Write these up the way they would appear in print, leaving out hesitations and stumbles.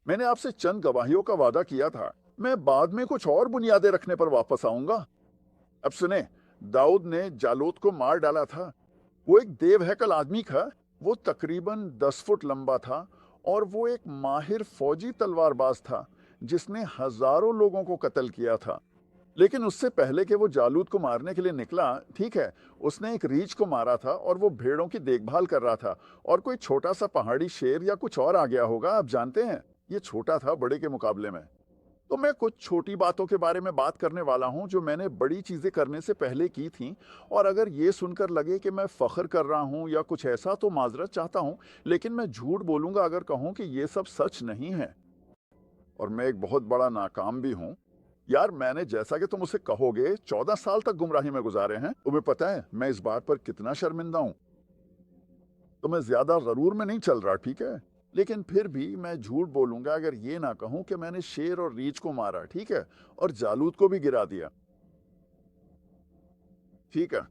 मैंने आपसे चंद गवाहियों का वादा किया था। मैं बाद में कुछ और बुनियादें रखने पर वापस आऊंगा। अब सुने, दाऊद ने जालूत को मार डाला था। वो एक देवहैकल आदमी था। वो तकरीबन 10 फुट लंबा था और वो एक माहिर फौजी तलवारबाज था जिसने हजारों लोगों को कत्ल किया था। लेकिन उससे पहले कि वो जालूद को मारने के लिए निकला, ठीक है, उसने एक रीछ को मारा था और वो भेड़ों की देखभाल कर रहा था। और कोई छोटा सा पहाड़ी शेर या कुछ और आ गया होगा, आप जानते हैं। ये छोटा था बड़े के मुकाबले में। तो मैं कुछ छोटी बातों के बारे में बात करने वाला हूं जो मैंने बड़ी चीजें करने से पहले की थीं। और अगर ये सुनकर लगे कि मैं फख्र कर रहा हूं या कुछ ऐसा, तो माजरत चाहता हूं। लेकिन मैं झूठ बोलूंगा अगर कहूं कि ये सब सच नहीं है। और मैं एक बहुत बड़ा नाकाम भी हूं। यार, मैंने, जैसा कि तुम उसे कहोगे, 14 साल तक गुमराही में गुजारे हैं। तुम्हें पता है मैं इस बात पर कितना शर्मिंदा हूं। तो मैं ज्यादा गरूर में नहीं चल रहा, ठीक है। लेकिन फिर भी मैं झूठ बोलूंगा अगर ये ना कहूं कि मैंने शेर और रीछ को मारा, ठीक है, और जालूद को भी गिरा दिया। ठीक है,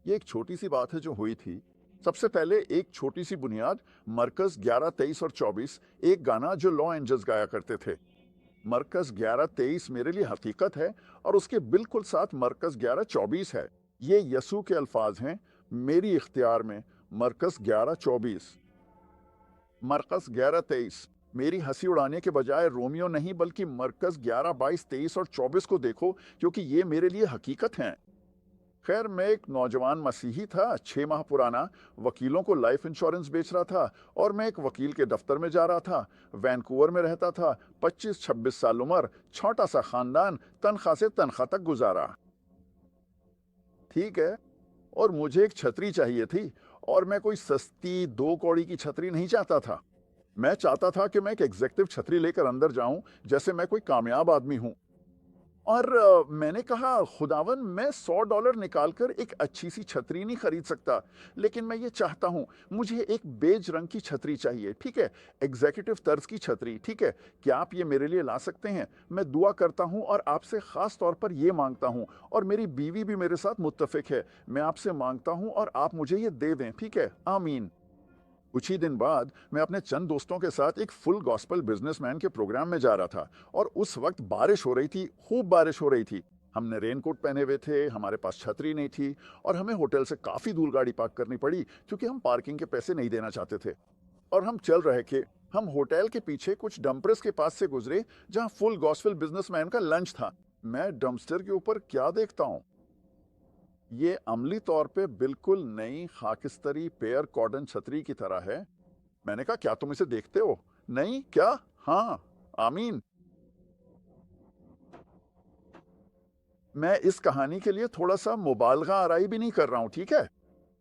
ये एक छोटी सी बात है जो हुई थी। सबसे पहले एक छोटी सी बुनियाद। मरकज 11, 23 और 24 एक गाना जो लॉ एंजल्स गाया करते थे। मरकज 11-23 मेरे लिए हकीकत है और उसके बिल्कुल साथ मरकज 11-24 है। ये यसू के अल्फाज हैं, मेरी इख्तियार में। मरकज 11-24। मरकज 11-23। मेरी हंसी उड़ाने के बजाय रोमियो नहीं बल्कि मरकज 11-22-23 और 24 को देखो, क्योंकि ये मेरे लिए हकीकत हैं। खैर, मैं एक नौजवान मसीही था, 6 माह पुराना। वकीलों को लाइफ इंश्योरेंस बेच रहा था और मैं एक वकील के दफ्तर में जा रहा था। वैंकूवर में रहता था। 25-26 साल उम्र, छोटा सा खानदान, तनख्वाह से तनख्वाह तक गुजारा। ठीक है। और मुझे एक छतरी चाहिए थी। और मैं कोई सस्ती 2 कौड़ी की छतरी नहीं चाहता था। मैं चाहता था कि मैं एक एग्जेक्टिव छतरी लेकर अंदर जाऊं, जैसे मैं कोई कामयाब आदमी हूं। और मैंने कहा, खुदावन, मैं $100 निकालकर एक अच्छी सी छतरी नहीं खरीद सकता। लेकिन मैं ये चाहता हूँ, मुझे एक बेज रंग की छतरी चाहिए, ठीक है, एग्जीक्यूटिव तर्ज की छतरी, ठीक है। क्या आप ये मेरे लिए ला सकते हैं? मैं दुआ करता हूँ और आपसे ख़ास तौर पर ये मांगता हूँ, और मेरी बीवी भी मेरे साथ मुत्तफिक है। मैं आपसे मांगता हूँ और आप मुझे ये दे दें, ठीक है, आमीन। कुछ ही दिन बाद मैं अपने चंद दोस्तों के साथ एक फुल गॉस्पेल बिजनेसमैन के प्रोग्राम में जा रहा था। और उस वक्त बारिश हो रही थी, खूब बारिश हो रही थी। हमने रेनकोट पहने हुए थे, हमारे पास छतरी नहीं थी, और हमें होटल से काफ़ी दूर गाड़ी पार्क करनी पड़ी क्योंकि हम पार्किंग के पैसे नहीं देना चाहते थे। और हम चल रहे थे। हम होटल के पीछे कुछ डंपर्स के पास से गुजरे जहां फुल गॉस्पेल बिजनेसमैन का लंच था। मैं डंपस्टर के ऊपर क्या देखता हूँ? ये अमली तौर पे बिल्कुल नई खाकिस्तरी पेयर कॉटन छतरी की तरह है। मैंने कहा, क्या तुम इसे देखते हो? नहीं क्या? हाँ, आमीन। मैं इस कहानी के लिए थोड़ा सा मुबालगा आराई भी नहीं कर रहा हूँ, ठीक है।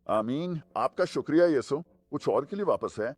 आमीन, आपका शुक्रिया यसु। कुछ और के लिए वापस है।